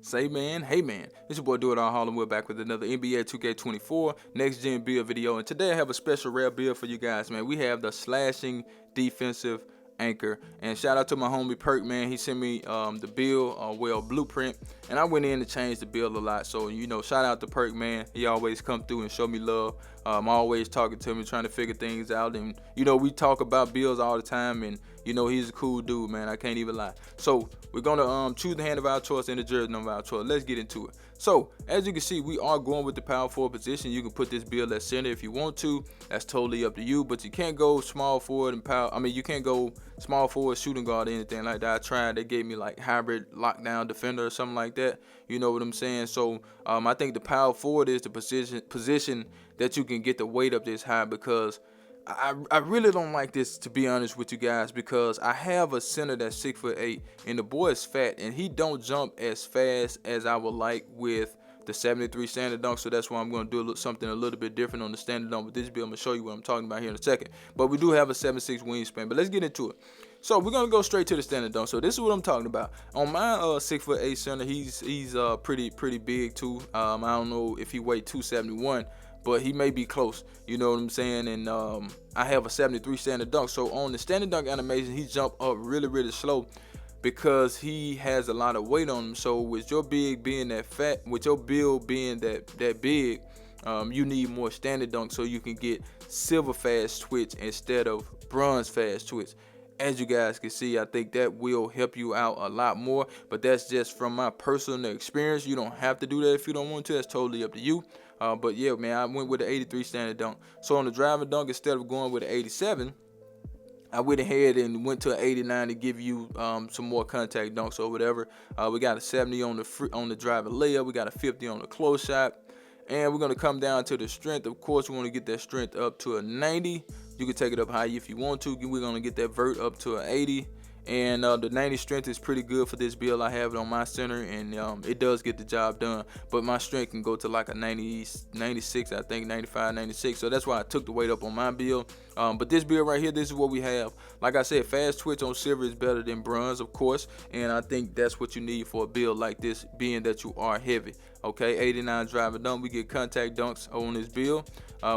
Say man, hey man, it's your boy Do It All Harlem. We're back with another NBA 2K24 next gen build video, and today I have a special rare build for you guys, man. We have the slashing defensive anchor, and shout out to my homie Perk, man. He sent me the build, blueprint, and I went in to change the build a lot. So shout out to Perk, man. He always come through and show me love. I'm always talking to me, trying to figure things out, and we talk about builds all the time, and he's a cool dude, man. I can't even lie. So we're gonna choose the hand of our choice and the jersey number of our choice. Let's get into it. So as you can see, we are going with the power forward position. You can put this build at center if you want to. That's totally up to you. But you can't go small forward and power. You can't go small forward, shooting guard, or anything like that. I tried. They gave me like hybrid lockdown defender or something like that. You know what I'm saying? So I think the power forward is the position that you can get the weight up this high, because I really don't like this, to be honest with you guys, because I have a center that's 6'8", and the boy is fat, and he don't jump as fast as I would like with the 73 standard dunk. So that's why I'm going to do something a little bit different on the standard dunk with this build. I'm going to show you what I'm talking about here in a second. But we do have a 7'6" wingspan. But let's get into it. So we're going to go straight to the standard dunk. So this is what I'm talking about. On my 6'8" center, he's pretty big too. I don't know if he weighed 271. But he may be close, you know what I'm saying? And I have a 73 standard dunk. So on the standard dunk animation, he jumped up really slow because he has a lot of weight on him. So with your big being that fat, with your build being that big, you need more standard dunk so you can get silver fast twitch instead of bronze fast twitch. As you guys can see, I think that will help you out a lot more, but that's just from my personal experience. You don't have to do that if you don't want to. That's totally up to you. But yeah, man, I went with the 83 standard dunk. So on the driving dunk, instead of going with the 87, I went ahead and went to an 89 to give you some more contact dunks or whatever. We got a 70 on the driving layup. We got a 50 on the close shot. And we're going to come down to the strength. Of course, we want to get that strength up to a 90. You can take it up high if you want to. We're going to get that vert up to an 80. And the 90 strength is pretty good for this build. I have it on my center, and it does get the job done. But my strength can go to like a 90, 96, I think, 95, 96. So that's why I took the weight up on my build. But this build right here, this is what we have. Like I said, fast twitch on silver is better than bronze, of course. And I think that's what you need for a build like this, being that you are heavy. Okay, 89 driving dunk. We get contact dunks on this build.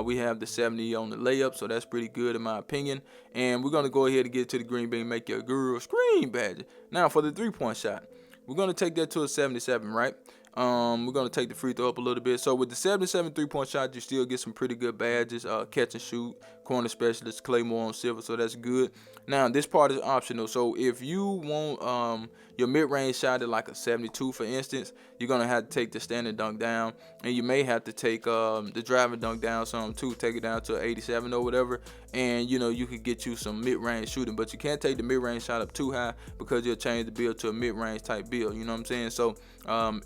We have the 70 on the layup, so that's pretty good in my opinion. And we're going to go ahead and get to the green bean, make your girl scream, badger. Now for the three-point shot, we're going to take that to a 77, right? We're going to take the free throw up a little bit. So with the 77 three-point shot, you still get some pretty good badges. Catch and shoot, corner specialist, Claymore on silver, so that's good. Now, this part is optional. So if you want your mid-range shot at like a 72, for instance, you're going to have to take the standard dunk down. And you may have to take the driving dunk down some too. Take it down to an 87 or whatever. And, you could get you some mid-range shooting. But you can't take the mid-range shot up too high, because you'll change the build to a mid-range type build. You know what I'm saying? So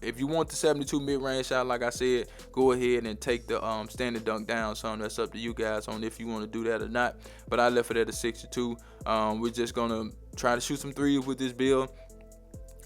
if you want the 72 mid-range shot, like I said, go ahead and take the standard dunk down some. That's up to you guys on if you want to do that or not. But I left it at a 62. We're just going to try to shoot some threes with this build.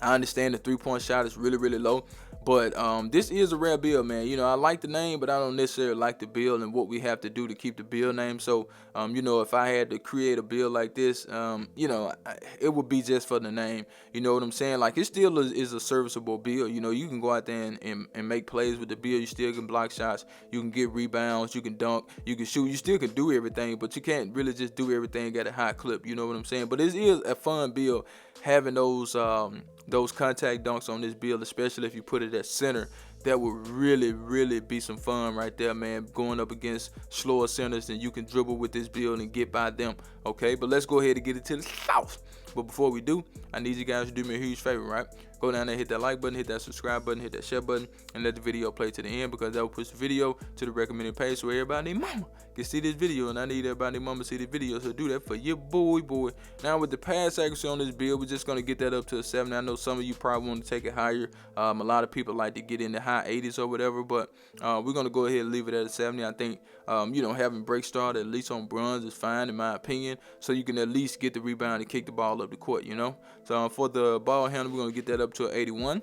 I understand the three-point shot is really low, but this is a rare build, man. I like the name, but I don't necessarily like the build and what we have to do to keep the build name. So, if I had to create a build like this, it would be just for the name. You know what I'm saying? Like, it still is a serviceable build. You can go out there and make plays with the build. You still can block shots. You can get rebounds. You can dunk. You can shoot. You still can do everything, but you can't really just do everything at a high clip. You know what I'm saying? But it is a fun build having those contact dunks on this build, especially if you put it at center. That would really be some fun right there, man. Going up against slower centers, and you can dribble with this build and get by them. Okay, but let's go ahead and get it to the south. But before we do, I need you guys to do me a huge favor, right? Go down there, hit that like button, hit that subscribe button, hit that share button, and let the video play to the end, because that will push the video to the recommended page so everybody and their mama can see this video. And I need everybody and their mama to see the video, so do that for your boy. Now with the pass accuracy on this build, we're just going to get that up to a 70. I know some of you probably want to take it higher. A lot of people like to get in the high 80s or whatever, but we're going to go ahead and leave it at a 70. I think, having break start at least on bronze is fine in my opinion, so you can at least get the rebound and kick the ball up the court, So for the ball handle, we're going to get that up to an 81.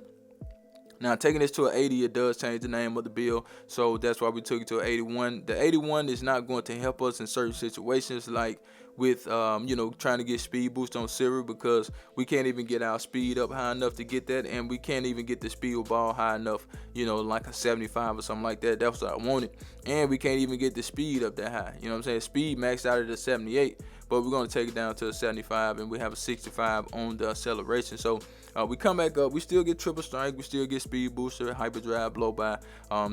Now, taking this to an 80, it does change the name of the build, so that's why we took it to an 81. The 81 is not going to help us in certain situations, like with you know, trying to get speed boost on silver, because we can't even get our speed up high enough to get that, and we can't even get the speed with ball high enough, you know, like a 75 or something like that. That's what I wanted. And we can't even get the speed up that high, you know what I'm saying? Speed maxed out at the 78, but we're going to take it down to a 75, and we have a 65 on the acceleration. So we come back up, we still get triple strike, we still get speed booster, hyperdrive, blow by.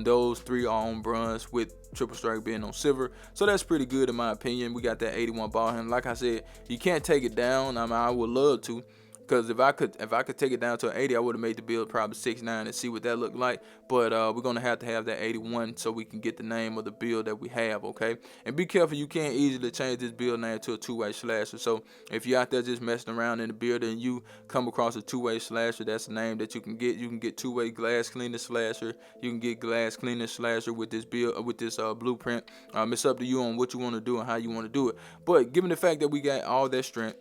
Those three are on bronze, with triple strike being on silver, so that's pretty good in my opinion. We got that 81 ball handle. Like I said, you can't take it down. I mean, I would love to, because if I could take it down to an 80, I would have made the build probably 6'9" and see what that looked like. But we're gonna have to have that 81 so we can get the name of the build that we have, okay? And be careful, you can't easily change this build name to a two-way slasher. So if you're out there just messing around in the build and you come across a two-way slasher, that's a name that you can get. You can get two-way glass cleaner slasher. You can get glass cleaner slasher with this build, with this blueprint. It's up to you on what you want to do and how you want to do it. But given the fact that we got all that strength,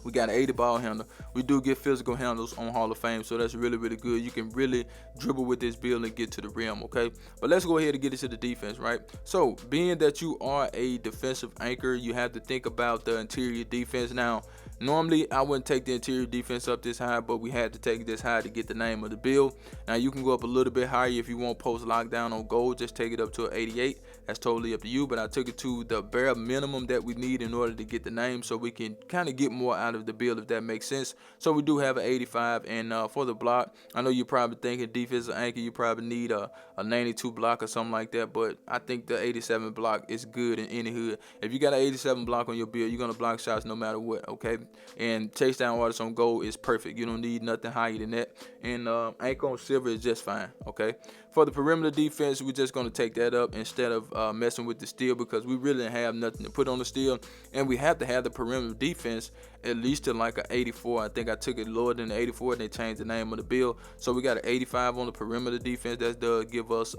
we got an 80 ball handle, we do get physical handles on Hall of Fame, so that's really, really good. You can really dribble with this build and get to the rim, okay? But let's go ahead and get into the defense, right? So being that you are a defensive anchor, you have to think about the interior defense. Now, normally I wouldn't take the interior defense up this high, but we had to take this high to get the name of the build. Now you can go up a little bit higher if you want post lockdown on gold, just take it up to an 88. That's totally up to you, but I took it to the bare minimum that we need in order to get the name, so we can kind of get more out of the build, if that makes sense. So we do have an 85, and for the block, I know you're probably thinking defensive anchor, you probably need a 92 block or something like that, but I think the 87 block is good in any hood. If you got an 87 block on your build, you're gonna block shots no matter what, okay? And chase down artists on gold is perfect. You don't need nothing higher than that. And anchor on silver is just fine, okay? For the perimeter defense, we're just gonna take that up instead of messing with the steel, because we really have nothing to put on the steel, and we have to have the perimeter defense at least to like an 84. I think I took it lower than the 84, and they changed the name of the build, so we got an 85 on the perimeter defense. That does give us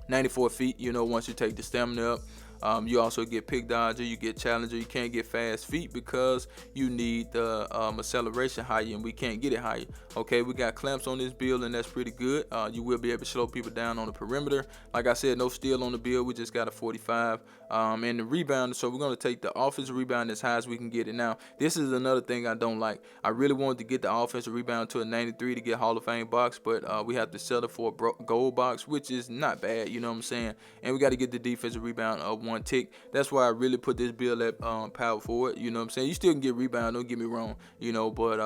94 feet, you know, once you take the stamina up. You also get pick dodger, you get challenger. You can't get fast feet because you need the acceleration higher, and we can't get it higher. Okay, we got clamps on this build, and that's pretty good. You will be able to slow people down on the perimeter. Like I said, no steal on the build. We just got a 45. And the rebound, so we're going to take the offensive rebound as high as we can get it. Now, this is another thing I don't like. I really wanted to get the offensive rebound to a 93 to get Hall of Fame box, but we have to settle for a gold box, which is not bad, you know what I'm saying? And we got to get the defensive rebound up one tick. That's why I really put this build at power forward, you know what I'm saying? You still can get rebound, don't get me wrong, you know, but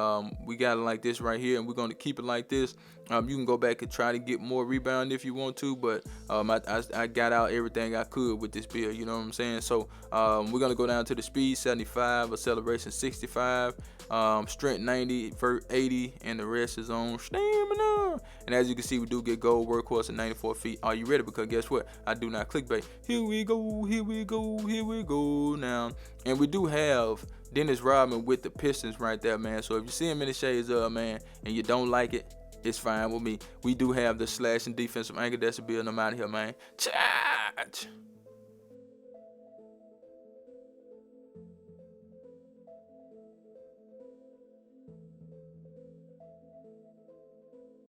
we got it like this right here, and we're going to keep it like this. You can go back and try to get more rebound if you want to, but I got out everything I could with this build, you know what I'm saying? So we're going to go down to the speed 75, acceleration 65, strength 90, vert 80, and the rest is on stamina. And as you can see, we do get gold, workhorse at 94 feet. Are you ready? Because guess what? I do not clickbait. Here we go, here we go, here we go now. And we do have Dennis Rodman with the Pistons right there, man. So if you see him in the shades of, man, and you don't like it, it's fine with me. We do have the slashing defensive anchor. That's a build. I'm out of here, man. Charge!